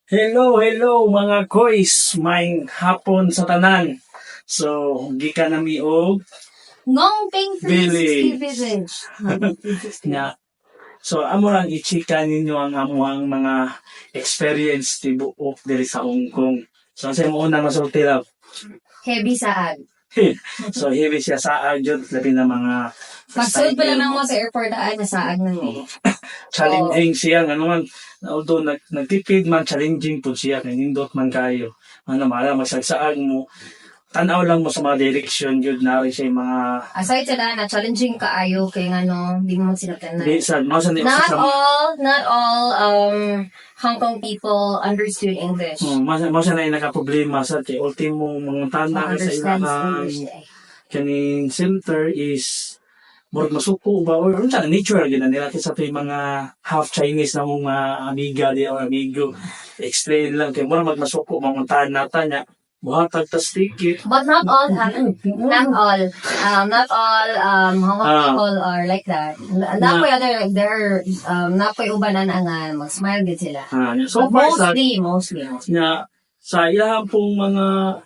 Hello mga koys, may hapon sa tanan. So, gikan nami og Ngong ping Billy. village. nga. So, amo lang i-chika ninyo ang amuang mga experience tibuok diri sa Hong Kong. So, sa mo unang masulti lang. Heavy saag. So, heavy siya sa agyod labi na mga Pagsulod pa lang mo sa airport na saag na mo. challenging siya nga naman. Although nagtipid man, challenging po siya kay nindot man kayo. Ano mala magsagsaag mo. Tanaw lang mo sa mga direction yun na rin siya yung mga Aside sa na challenging kaayo kay ngano, di mo sinatan na. di sa mausa ni Not all Hong Kong people understood English. mausa na yung nakaproblema sa kay ultimo mga tanda sa Understands ilang English. kaning center is murag masuko ba or unsa na nature gyud nila sa tuy mga half Chinese na mga amiga di or amigo explain lang kay murag magmasuko mga tanda nya buhatag tas ticket. But not all, not all Hong Kong people are like that. Not po other, not po ubanan ang mag-smile din sila. So But far mostly. nga sa ilahang pong mga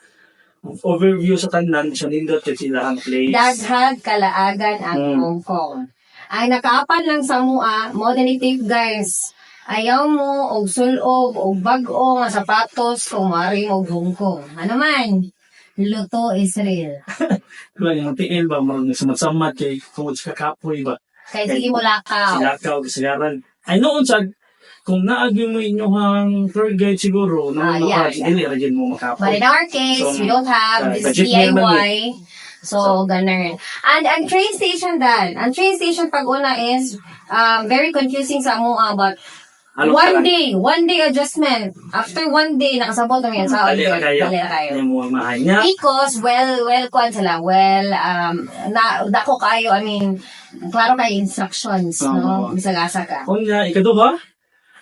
overview sa tanan sa nindot yung silahang place. Daghang kalaagan ang Hong Kong. Ay nakaapan lang sa mua, modernity guys. Ayaw mo, og sulog, og bag-o nga sapatos, kung mari og Hong Kong. Ano man, luto is real. Kaya yung tiil ba, marang sumatsamat kay tungod sa kakapoy ba. Kaya sige mo lakaw. Silakaw, kasigaran. Ay noon sa, kung naagi mo inyong tour guide siguro, dili rin mo makapoy. But in our case, So, we don't have this budget naman DIY. So, ganun. And train station dan. Ang train station pag una is very confusing sa mga but one day adjustment. After one day, nakasabot kami yan sa Dali na kayo. Yung mga mahanya. Because, kuan sila, dako kayo, I mean, klaro kayo instructions, no? Misagasa ka. Kung nga, ikaduha,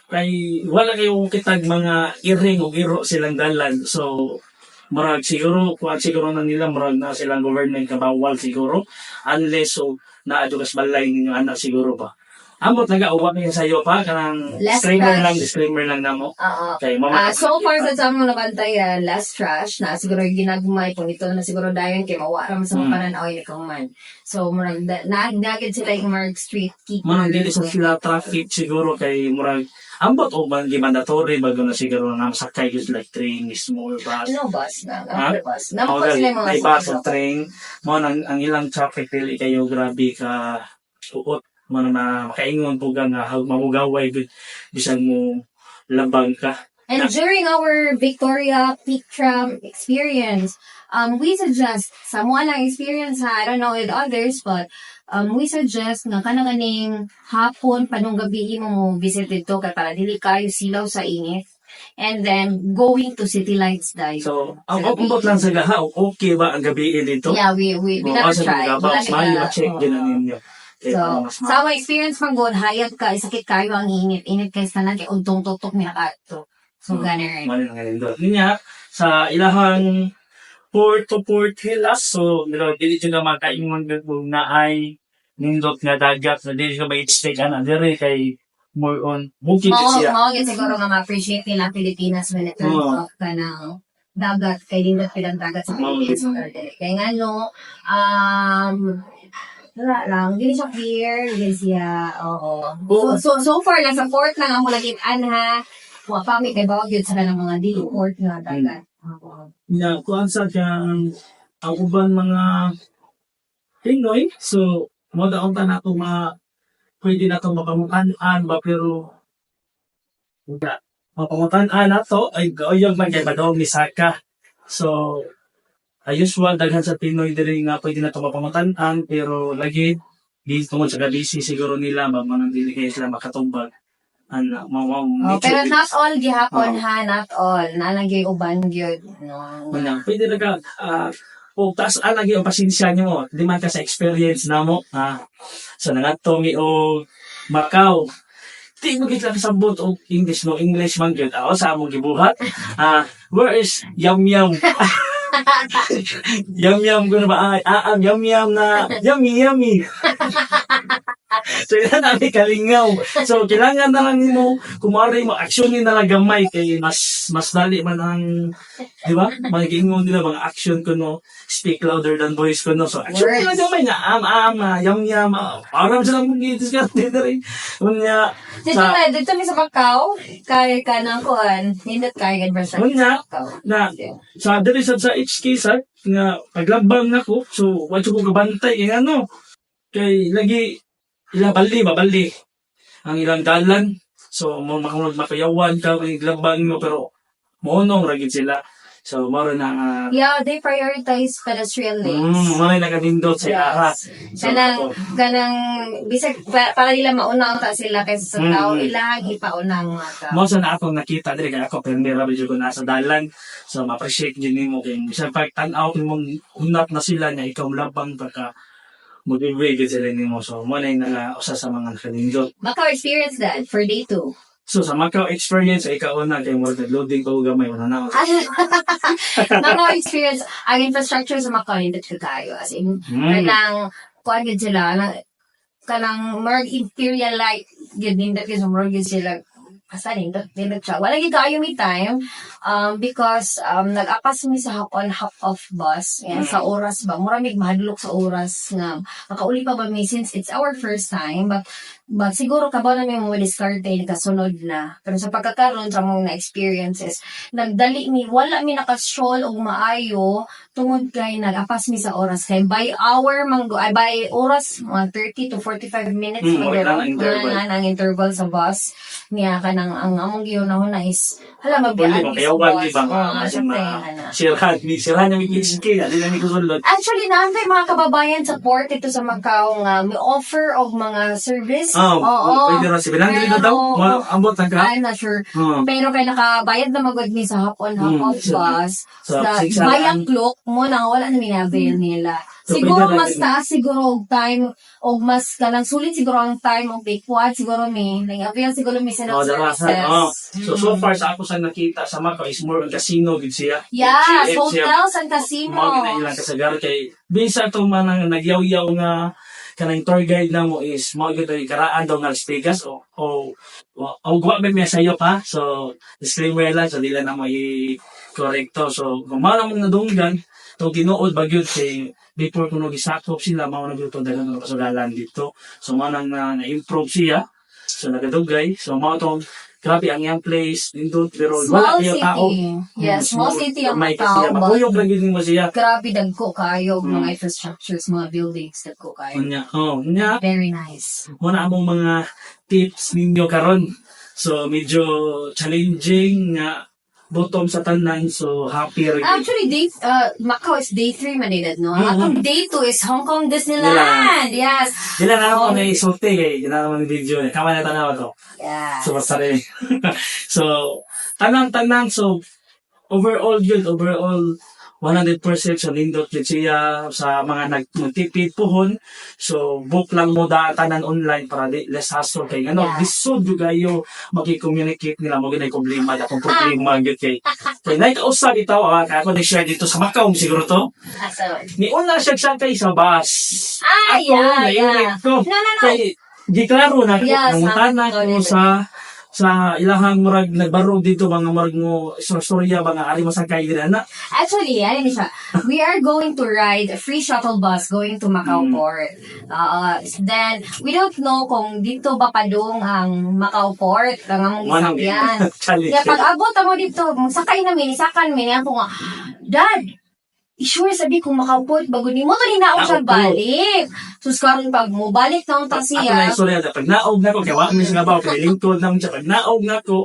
kay wala kayong kitag mga iring o iro silang dalan. So, marag siguro, kuha siguro na nila, marag na silang government kabawal siguro. Unless, so, naadyo kas balay ninyo anak siguro pa. Amot nag-auwa niya sa'yo pa, kanang disclaimer lang na mo. Okay, so far sa mo nabantayan, last trash, na siguro ginagmay kung ito na siguro dayon kay mawara man sa mga pananaw ni kang man. So, murag, nagid sila yung marag street keeper. Manang dili sa sila traffic siguro kay murag, ambot o man mandatory bago na siguro na sakay just like train mismo ba? No bus na, bus. Naman Naman sila yung mga iba sa train, mo ang ilang traffic dili kayo grabe ka suot. Mana na makaingon po nga mamugaway bisan mo labang ka. And during our Victoria Peak Tram experience, we suggest, sa mga lang experience ha, I don't know with others, but we suggest nga kanang hapon, panong gabi mo visit dito kay para dili kayo silaw sa init. And then, going to City Lights dahil. So, ang kumbot lang sa gaha, okay ba ang gabi dito? Yeah, we never tried. Check din na ninyo. So, sa our experience man good, hayat ka, sakit kayo ang init. Init kayo sa tanan, kay untong tutok niya ka. So, ganun. Mali nga rin doon. Niya, sa ilahang port to port hilas, so, dili dyan na makaingon na ay nindot nga dagat, na dili ka ma-stay ka na, dili kay more on bukid siya. Siguro nga ma-appreciate nila Pilipinas when it comes off ka ng dagat, kay nindot pilang dagat sa Pilipinas. Kaya nga, no, wala lang. Hindi siya clear. Hindi siya, oo. So far, lang sa port lang ang mulagitan ha. Mga pamit kay bawag yun sa ng mga di port nga dagat. Yeah, kung sa ang uban mga Pinoy, so, modaunta na ito pwede na ito mapamutanaan ba, pero mapamutanaan na ito, ay goyong man kay Badong Misaka. So, usual, daghan sa Pinoy din nga pwede na ito mapamutanaan, pero lagi, di tungkol sa kabisi siguro nila, manang dili kayo sila makatumbag. Pero not all gihapon ha, not all. Nalagay uban gyud. Pwede na ka, taas lagi ang pasensya nyo, di man ka sa experience na mo, so nangatongi o Macau, di mo kita kasabot o English no English man gyud. Sa among gibuhat, where is yum yum? Yum yum ko na ba? Yum yum na, yummy. So, yan namin kalingaw. So, kailangan na lang mo, kumari mo, aksyonin na lang gamay, kay mas dali man ang, di ba? Magiingon nila, mga action ko, no? Speak louder than voice ko, no? So, action Words. nila gamay na, yam, parang silang mag-i-discard rin. Kunya, Dito mi sa Macau, kaya ka ng kuan, hindot kaya gan sa Kunya, Macau. na, sa dali sa HK, sa, nga, paglabang na ko, so, wala ko kabantay, kaya ano, kay, lagi, ilang babali, ang ilang dalan, so, makunod makayawan ka, kay labang mo, pero, monong ragid sila, so, maro na, Yeah, they prioritize pedestrian lanes. maro na kanindot sa ara. So, ako, Kanang bisag para nila mauna ta sila kaysa sa tao, ilang ipaunang mga tao. mo sa na akong nakita diri kay ako primera video ko nasa dalan, so ma-appreciate din nimo kay sa pag tan-aw mong hunat na sila nga ikaw labang baka mag-iway gid sila nimo, so mo na nga usa sa mga kanindot. Macau experience that for day 2. So sa Macau experience ay ikaw na kay mo loading ko gamay wala na. Macau experience, ang infrastructure sa Macau hindi kayo. As in, kanang kuan gid sila, kanang more imperial like gid nindot gid more gid sila. Asa nindot siya. Wala gid kayo may time because nag-apas mi sa hapon hop off bus. Yan, sa oras ba. Mura mig mahadlok sa oras nga. Makauli pa ba mi since it's our first time but siguro kabaw na may mga discard kasunod na. Pero sa pagkakaroon sa mga experiences, nagdali mi, wala mi nakastroll og maayo tungod kay nag-apas mi sa oras. Kay by hour, by oras, mga 30 to 45 minutes wala na interval. ang interval sa bus. Niya ka nang ang among gihunahon na is, hala, magbiyaan Pwede mo kayawan di ba? Sirahan yung HK, di na mi kusulod. Actually, naantay mga kababayan support ito sa Macau nga may offer of mga service. Pwede rin si Binandri na daw. Pero, Ambot na ka. I'm not sure. Pero kay nakabayad na magod ni sa hapon hop-off bus. So, Sa sigsaan. bayang clock mo na wala na minabail nila. So, Siguro pwede mas natin- taas siguro og time o mas kanang sulit siguro ang time og backward siguro may avail siguro may sinod Darasan. services. So far sa ako sa nakita sa Macau is more on casino gid siya. Yeah, GF siya. hotels and casino. Mga na ilang kasagar kay bisa itong mga nagyaw-yaw nga kanang tour guide na mo is mga gito karaan daw nga Las Vegas o guwa may sayo pa. So disclaimer lang so dila na mo i-correcto. So kung mga naman nadunggan to ginuod bagyod kay before kuno gisakop sila mao na gyud dagan nga kasagalan dito. So manang na-improve siya. So nagadugay. So mao tong grabe ang young place dito pero wala Small kayo city. tao. Yes, small city ang may Macau, kasi but- makuyog lagi din mo siya. Grabe dagko kayo mga infrastructures, mga buildings dagko kayo. Nya, Very nice. muna among mga tips ninyo karon. So medyo challenging nga bottom sa tanan so happy rin. Actually, Macau is day 3 manilad, no? Mhm. Atong day 2 is Hong Kong Disneyland. Yes. Dila na ako na isulti kay gina naman yung video niya. Kama na tanaw to. Yeah. So masari. So tanang so overall 100% so nindot yun siya sa mga nagtipid pohon. So book lang mo tanan online para less hassle kay ano Yeah. lisod jud kayo maki-communicate nila mo ginay problema akong problema gyud kay naikausap itaw ako ni share dito sa Macau siguro to So, ni una siya kay sa bus yeah. ko No. kay giklaro na Yes, nangutana sabi ko ko sa ilahang murag nagbarog dito mga murag mo istorya mga ari masakay dira na. Actually, ano ni siya? We are going to ride a free shuttle bus going to Macau Port. Then, we don't know kung dito ba padung ang Macau Port. Ang among Manang gisakyan. challenge. Kaya pag abot mo dito, sakay namin, isakan min. Ako nga, Dad, sure sabi kung Macau Port, bago ni mo to ninaon siya balik. So, karon pag mo balik na ang Ako na tasiya. istorya na pag naog na ko kay wa mi nga ba kay lingkod nang siya pag naog na ko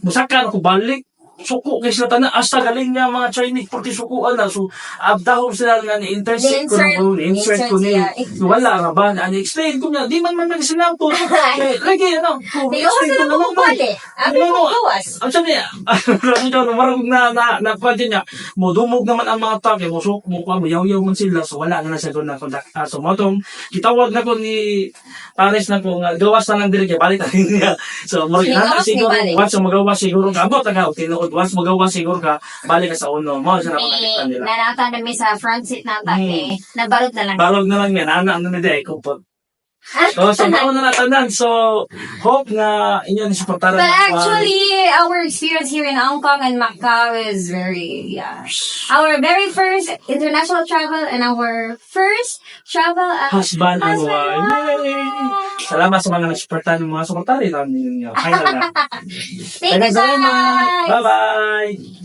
musaka ako balik suko kay sila tanan hasta galing nga mga Chinese porque sukuan na so abdahom sila nga ni intersect ko Ni-insert ko ni siya. wala ra ba ani explain ko niya di man sinapo lagi ano ko Nigawas na lang mo balik. Abi mo gawas. ang sabi niya, ito, marag na pwede niya, mo dumog naman ang mga tao, mo yaw-yaw man sila, so wala na siya doon na kontakta. So mo itong, kitawag na ko ni Paris na ko, nga, gawas na lang din kaya balik na rin niya. So, marag na siguro, once magawas siguro ka, abot na ka, tinuod, once magawas siguro ka, balik ka sa uno, mo siya na kontakta nila. Nanata namin sa front seat na tabi. Nabarot na lang. Balog na lang yan, ano na di, kupot. So mao na natanan. So hope na inyo ni suportahan. But actually, our experience here in Hong Kong and Macau is our very first international travel and our first travel as husband and husband wife. and Yay! wife. Salamat sa mga nagsuportahan mga suportari lang ninyo. Kaya na. Thank you, guys. Bye-bye.